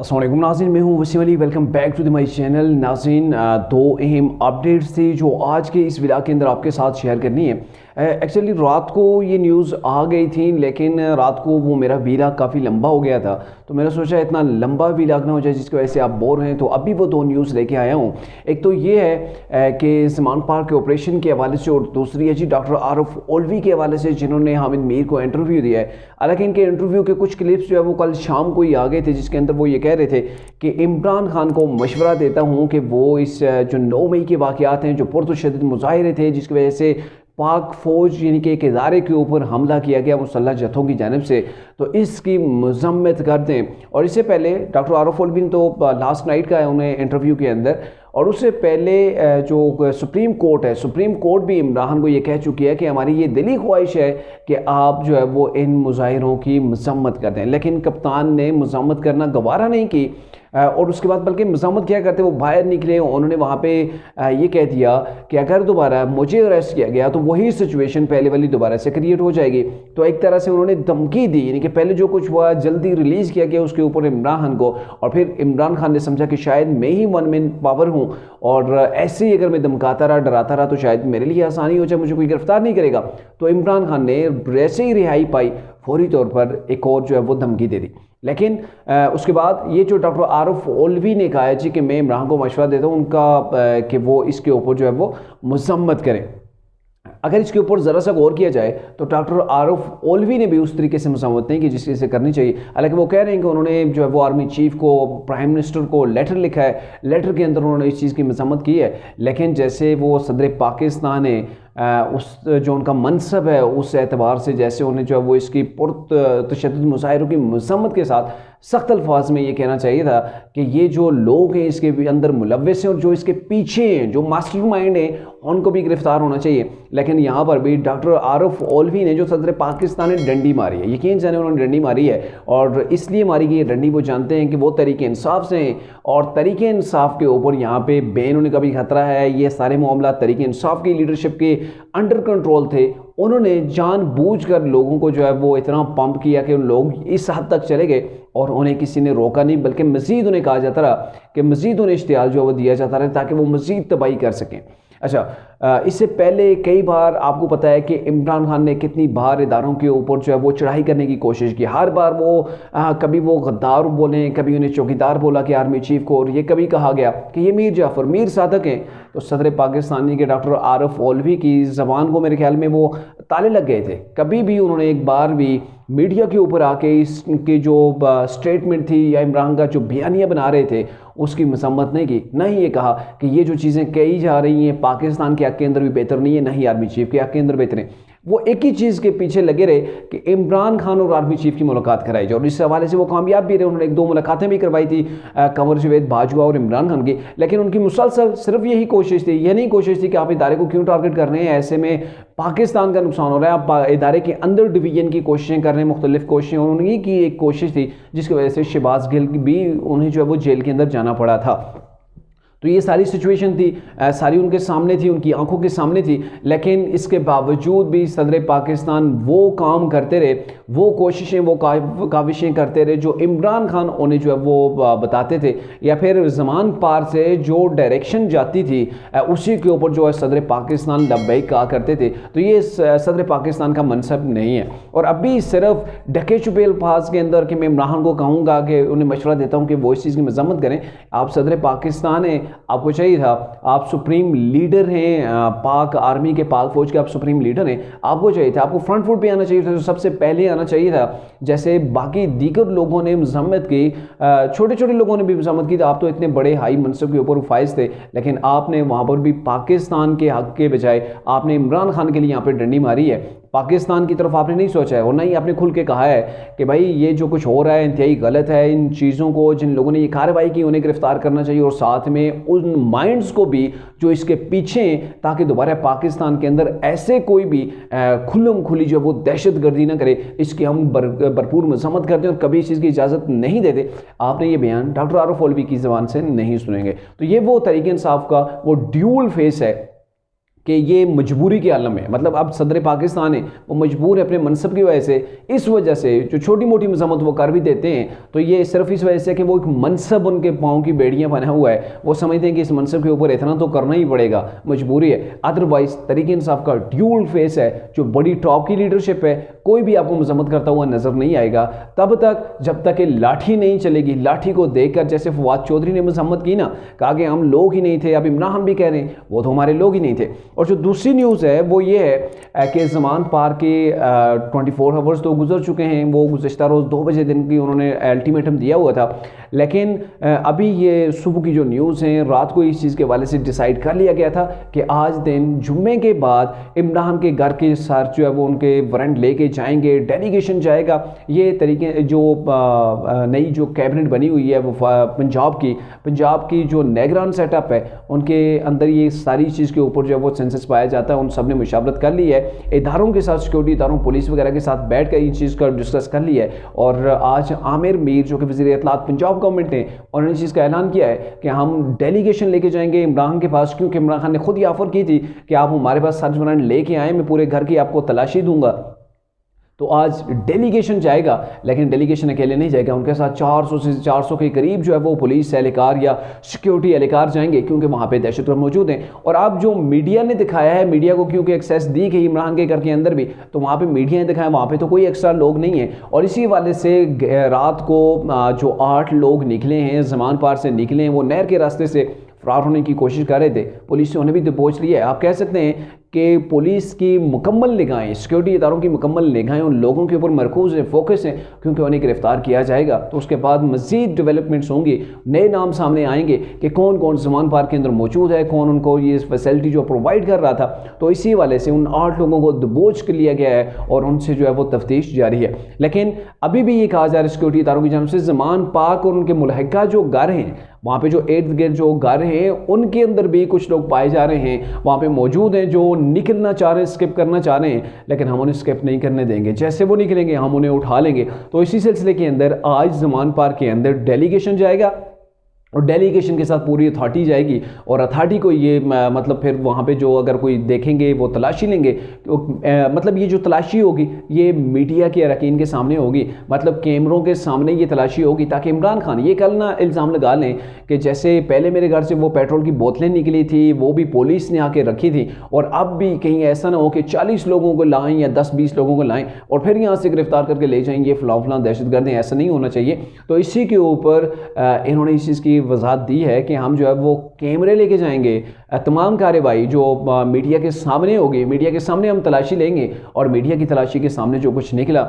अस्सलाम वालेकुम नाज़रीन, मैं हूं Wasim Ali. Welcome back to the my channel. नाज़रीन, दो अहम अपडेट्स थी जो आज के इस वीडियो के अंदर आपके साथ शेयर करनी है। एक्चुअली रात को ये न्यूज़ आ गई थी, लेकिन रात को वो मेरा वीलॉग काफ़ी लंबा हो गया था, तो मैंने सोचा इतना लंबा वीलॉग ना हो जाए जिसकी वजह से आप बोर हैं, तो अभी वो दो न्यूज़ लेके आया हूँ। एक तो ये है कि सलमान पार्क के ऑपरेशन के हवाले से, और दूसरी है जी डॉक्टर आरफ ओल्वी के हवाले से, जिन्होंने हामिद मीर को इंटरव्यू दिया है। हालांकि इनके इंटरव्यू के कुछ क्लिप्स जो है वो कल शाम को ही आ गए थे, जिसके अंदर वो ये कह रहे थे कि इमरान खान को मशवरा देता हूँ कि वो इस जो 9 मई के वाक़यात हैं, जो पुरतशद्दुद मुज़ाहिरे थे जिसकी वजह से पाक फ़ौज यानी कि एक इदारे के ऊपर हमला किया गया मुसल्लह जत्थों की जानिब से, तो इसकी मज़म्मत करते हैं। और इससे पहले डॉक्टर आरफ ओल्वी ने तो लास्ट नाइट का है उन्हें इंटरव्यू के अंदर, और उससे पहले जो सुप्रीम कोर्ट है, सुप्रीम कोर्ट भी इमरान को ये कह चुकी है कि हमारी ये दिली ख्वाहिश है कि आप जो है वो इन मुजाहिरों की मज़म्मत कर दें। लेकिन कप्तान ने मज़म्मत करना गवारा नहीं की, और उसके बाद बल्कि मज़म्मत क्या करते, वो बाहर निकले। उन्होंने वहाँ पे ये कह दिया कि अगर दोबारा मुझे अरेस्ट किया गया तो वही सिचुएशन पहले वाली दोबारा से क्रिएट हो जाएगी। तो एक तरह से उन्होंने धमकी दी, यानी कि पहले जो कुछ हुआ जल्दी रिलीज़ किया गया उसके ऊपर इमरान खान को, और फिर इमरान खान ने समझा कि शायद मैं ही वन मैन पावर हूँ, और ऐसे ही अगर मैं धमकाता रहा, डराता रहा, तो शायद मेरे लिए आसानी हो जाए, मुझे कोई गिरफ्तार नहीं करेगा। तो इमरान खान ने जैसे ही रिहाई पाई, फौरी तौर पर एक और जो है वो धमकी दे दी। लेकिन उसके बाद ये जो डॉक्टर आरफ ओल्वी ने कहा है जी कि मैं इमरान को मशवरा देता हूँ उनका कि वो इसके ऊपर जो है वो मज़म्मत करें। अगर इसके ऊपर ज़रा सा गौर किया जाए तो डॉक्टर आरफ ओल्वी ने भी उस तरीके से मज़म्मत नहीं की जिस तरीके से करनी चाहिए। हालांकि वो कह रहे हैं कि उन्होंने जो है वो आर्मी चीफ को, प्राइम मिनिस्टर को लेटर लिखा है, लेटर के अंदर उन्होंने इस चीज़ की मज़म्मत की है। लेकिन जैसे वो सदर पाकिस्तान है, उस जो उनका मनसब है, उस एतबार से जैसे उन्हें जो है वो इसकी पुरतशद्दुद मुज़ाहिरों की मज़म्मत के साथ सख्त अल्फाज में ये कहना चाहिए था कि ये जो लोग हैं इसके भी अंदर मुलव्वस हैं, और जो इसके पीछे हैं, जो मास्टरमाइंड हैं, उनको भी गिरफ्तार होना चाहिए। लेकिन यहाँ पर भी डॉक्टर आरफ ओल्वी ने जो सदर पाकिस्तान ने डंडी मारी है, यकीन जाने उन्होंने डंडी मारी है, और इसलिए मारी गई डंडी, वो जानते हैं कि वो तरीके इंसाफ से हैं, और तरीके इंसाफ के ऊपर यहाँ पे बेन होने का भी खतरा है। ये सारे मामला तरीके इंसाफ की लीडरशिप के अंडर कंट्रोल थे। उन्होंने जानबूझकर लोगों को जो है वो इतना पंप किया कि उन लोग इस हद तक चले गए, और उन्हें किसी ने रोका नहीं, बल्कि मज़ीद उन्हें कहा जाता रहा कि मज़ीद उन्हें इश्तियाल जो है वो दिया जाता रहा ताकि वो मज़ीद तबाही कर सकें। अच्छा, इससे पहले कई बार आपको पता है कि इमरान खान ने कितनी बार इदारों के ऊपर जो है वो चढ़ाई करने की कोशिश की। हर बार वो कभी वो गद्दार बोले, कभी उन्हें चौकीदार बोला कि आर्मी चीफ को, और ये कभी कहा गया कि ये मीर जाफ़र मीर सादक हैं। तो सदर पाकिस्तानी के डॉक्टर आरफ ओल्वी की ज़बान को मेरे ख्याल में वो ताले लग गए थे। कभी भी उन्होंने एक बार भी मीडिया के ऊपर आके इसके जो स्टेटमेंट थी या इमरान का जो बयानिया बना रहे थे उसकी मसम्मत नहीं की। ना ही ये कहा कि ये जो चीज़ें कही जा रही हैं पाकिस्तान के हक़ के अंदर भी बेहतर नहीं है, ना ही आर्मी चीफ के हक़ के अंदर बेहतर है। वो एक ही चीज़ के पीछे लगे रहे कि इमरान खान और आर्मी चीफ की मुलाकात कराई जाए, और इस हवाले से वो कामयाब भी रहे। उन्होंने 1-2 मुलाकातें भी करवाई थी कंवर जावेद बाजवा और इमरान खान की, लेकिन उनकी मुसलसल सिर्फ यही कोशिश थी, ये नहीं कोशिश थी कि आप इदारे को क्यों टारगेट कर रहे हैं, ऐसे में पाकिस्तान का नुकसान हो रहा है, आप इदारे के अंदर डिवीजन की कोशिशें कर रहे हैं, मुख्तलिफ कोशिशें। उन्होंने की एक कोशिश थी जिसकी वजह से शहबाज गिल भी उन्हें जो है वो जेल के अंदर जाना पड़ा था। तो ये सारी सिचुएशन थी, सारी उनके सामने थी, उनकी आंखों के सामने थी, लेकिन इसके बावजूद भी सदर पाकिस्तान वो काम करते रहे, वो कोशिशें, वो काविशें करते रहे जो इमरान खान उन्हें जो है वो बताते थे, या फिर ज़मान पार से जो डायरेक्शन जाती थी उसी के ऊपर जो है सदर पाकिस्तान लब्बैक कहा करते थे। तो ये सदर पाकिस्तान का मनसब नहीं है। और अभी सिर्फ ढके छुपे अल्फाज के अंदर कि मैं इमरान को कहूँगा कि उन्हें मशवरा देता हूँ कि वो इस चीज़ की मज़म्मत करें, आप सदर पाकिस्तान है, आपको चाहिए था, आप सुप्रीम लीडर हैं पाक आर्मी के, पाक फौज के आप सुप्रीम लीडर हैं, आपको चाहिए था, आपको फ्रंट फुट पे आना चाहिए था, तो सबसे पहले आना चाहिए था। जैसे बाकी दीगर लोगों ने मज़म्मत की, छोटे छोटे लोगों ने भी मज़म्मत की, तो आप तो इतने बड़े हाई मनसब के ऊपर फाइज थे, लेकिन आपने वहाँ पर भी पाकिस्तान के हक़ के बजाय आपने इमरान खान के लिए यहाँ पर डंडी मारी है। पाकिस्तान की तरफ आपने नहीं सोचा है, और ना ही आपने खुल के कहा है कि भाई ये जो कुछ हो रहा है इंतहाई गलत है। इन चीज़ों को, जिन लोगों ने ये कार्रवाई की, उन्हें गिरफ्तार करना चाहिए, और साथ में उन माइंड्स को भी जो इसके पीछे हैं, ताकि दोबारा पाकिस्तान के अंदर ऐसे कोई भी खुल्लम खुली जो वो दहशत गर्दी ना करे। इसकी हम भरपूर मज़म्मत करते हैं और कभी इस चीज़ की इजाज़त नहीं देते। आपने ये बयान डॉक्टर आरफ ओल्वी की ज़बान से नहीं सुनेंगे। तो ये वो तरीके इंसाफ का वो ड्यूल फेस है कि ये मजबूरी के आलम है, मतलब अब सदर पाकिस्तान है वो मजबूर है अपने मनसब की वजह से, इस वजह से जो छोटी मोटी मजम्मत वो कर भी देते हैं तो ये सिर्फ इस वजह से कि वो एक मनसब उनके पाँव की बेड़ियाँ बना हुआ है, वो समझते हैं कि इस मनसब के ऊपर इतना तो करना ही पड़ेगा, मजबूरी है। अदरवाइज तहरीक इंसाफ का ड्यूल फेस है, जो बड़ी टॉप की लीडरशिप है, कोई भी आपको मजम्मत करता हुआ नजर नहीं आएगा तब तक जब तक कि लाठी नहीं चलेगी। लाठी को देखकर जैसे फवाद चौधरी ने मजम्मत की ना, कहा कि हम लोग ही नहीं थे, अब इमरान भी कह रहे हैं वो तो हमारे लोग ही नहीं थे। और जो दूसरी न्यूज़ है वो ये है कि ज़मान पार्क के 24 आवर्स तो गुजर चुके हैं, वो गुज़श्ता रोज़ 2 बजे दिन की उन्होंने अल्टीमेटम दिया हुआ था, लेकिन अभी ये सुबह की जो न्यूज़ हैं रात को इस चीज़ के हवाले से डिसाइड कर लिया गया था कि आज दिन जुम्मे के बाद इमरान के घर के साथ जो है वो उनके वारंट लेके जाएंगे, डेलीगेशन जाएगा। ये तरीके जो नई जो कैबिनेट बनी हुई है वो पंजाब की जो निगरान सेटअप है उनके अंदर ये सारी चीज़ के ऊपर जो है वो सेंसस पाया जाता है। उन सब ने मुशावरत कर ली है, इदारों के साथ, सिक्योरिटी इदारों, पुलिस वगैरह के साथ बैठ कर इस चीज़ का डिस्कस कर लिया है। और आज आमिर मीर जो कि वज़ीर इत्तलात पंजाब गवर्नमेंट ने, उन्होंने इस चीज़ का ऐलान किया है कि हम डेलीगेशन लेके जाएंगे इमरान के पास, क्योंकि इमरान खान ने खुद ही ऑफर की थी कि आप हमारे पास सर्च वारंट लेके आए, मैं पूरे घर की आपको तलाशी दूंगा। तो आज डेलीगेशन जाएगा, लेकिन डेलीगेशन अकेले नहीं जाएगा, उनके साथ 400 से 400 के करीब जो है वो पुलिस एहलकार या सिक्योरिटी एहलकार जाएंगे, क्योंकि वहाँ पे दहशतगर्द मौजूद हैं। और अब जो मीडिया ने दिखाया है, मीडिया को क्योंकि एक्सेस दी गई इमरान के घर के अंदर भी, तो वहाँ पे मीडिया ने दिखाया वहाँ पे तो कोई एक्स्ट्रा लोग नहीं है। और इसी वाले से रात को जो 8 लोग निकले हैं, ज़मान पार से निकले हैं, वो नहर के रास्ते से फरार होने की कोशिश कर रहे थे, पुलिस से उन्हें भी दबोच लिया है। आप कह सकते हैं कि पुलिस की मुकम्मल निगाहें, सिक्योरिटी इदारों की मुकम्मल निगाहें उन लोगों के ऊपर मरकूज़ है, फोकस है, क्योंकि उन्हें गिरफ्तार किया जाएगा तो उसके बाद मज़ीद डेवलपमेंट्स होंगी, नए नाम सामने आएंगे कि कौन कौन ज़मान पार्क के अंदर मौजूद है, कौन उनको ये फैसिलिटी जो प्रोवाइड कर रहा था। तो इसी वाले से उन 8 लोगों को दबोच कर लिया गया है और उनसे जो है वो तफ्तीश जारी है। लेकिन अभी भी ये कहा जा रहा है सिक्योरिटी इदारों की जानब से ज़मान पार्क और उनके मुल्हिका जो घर हैं, वहाँ पे जो इर्द गिर्द जो घर हैं उनके अंदर भी कुछ लोग पाए जा रहे हैं, वहाँ पे मौजूद हैं जो निकलना चाह रहे हैं, स्किप करना चाह रहे हैं, लेकिन हम उन्हें स्किप नहीं करने देंगे, जैसे वो निकलेंगे हम उन्हें उठा लेंगे। तो इसी सिलसिले के अंदर आज ज़मान पार्क के अंदर डेलीगेशन जाएगा और डेलीगेशन के साथ पूरी अथॉरिटी जाएगी और अथॉरिटी को ये मतलब फिर वहाँ पे जो अगर कोई देखेंगे वो तलाशी लेंगे, तो मतलब ये जो तलाशी होगी ये मीडिया के अरकान के सामने होगी, मतलब कैमरों के सामने ये तलाशी होगी, ताकि इमरान खान ये कल ना इल्ज़ाम लगा लें कि जैसे पहले मेरे घर से वो पेट्रोल की बोतलें निकली थी वो भी पुलिस ने आके रखी थी, और अब भी कहीं ऐसा ना हो कि 40 लोगों को लाएँ या 10-20 लोगों को लाएँ और फिर यहाँ से गिरफ्तार करके ले जाएंगे फलां दहशतगर्द हैं, ऐसा नहीं होना चाहिए। तो इसी के ऊपर इन्होंने इस चीज़ की वजाहत दी है कि हम जो है वो कैमरे लेके जाएंगे, तमाम कार्रवाई जो मीडिया के सामने होगी, मीडिया के सामने हम तलाशी लेंगे और मीडिया की तलाशी के सामने जो कुछ निकला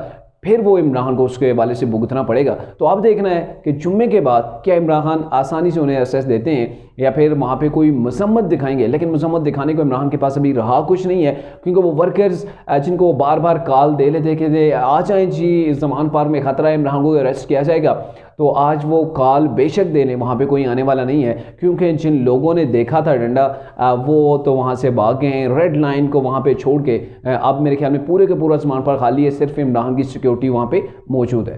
फिर वो इमरान को उसके हवाले से भुगतना पड़ेगा। तो अब देखना है कि जुम्मे के बाद क्या इमरान खान आसानी से उन्हें एक्सेस देते हैं या फिर वहाँ पे कोई मजम्मत दिखाएंगे। लेकिन मजम्मत दिखाने को इमरान के पास अभी रहा कुछ नहीं है, क्योंकि वो वर्कर्स जिनको वो बार बार कॉल दे लेते कि आ जाएँ जी, ज़मान पार्क में ख़तरा है, इमरान को अरेस्ट किया जाएगा, तो आज वो कॉल बेशक देने वहाँ पे कोई आने वाला नहीं है, क्योंकि जिन लोगों ने देखा था डंडा वो तो वहाँ से भाग गए हैं, रेड लाइन को वहाँ पे छोड़ के। अब मेरे ख्याल में पूरे के पूरा ज़मान पार्क खाली है, सिर्फ इमरान की सिक्योरिटी वहाँ पे मौजूद है।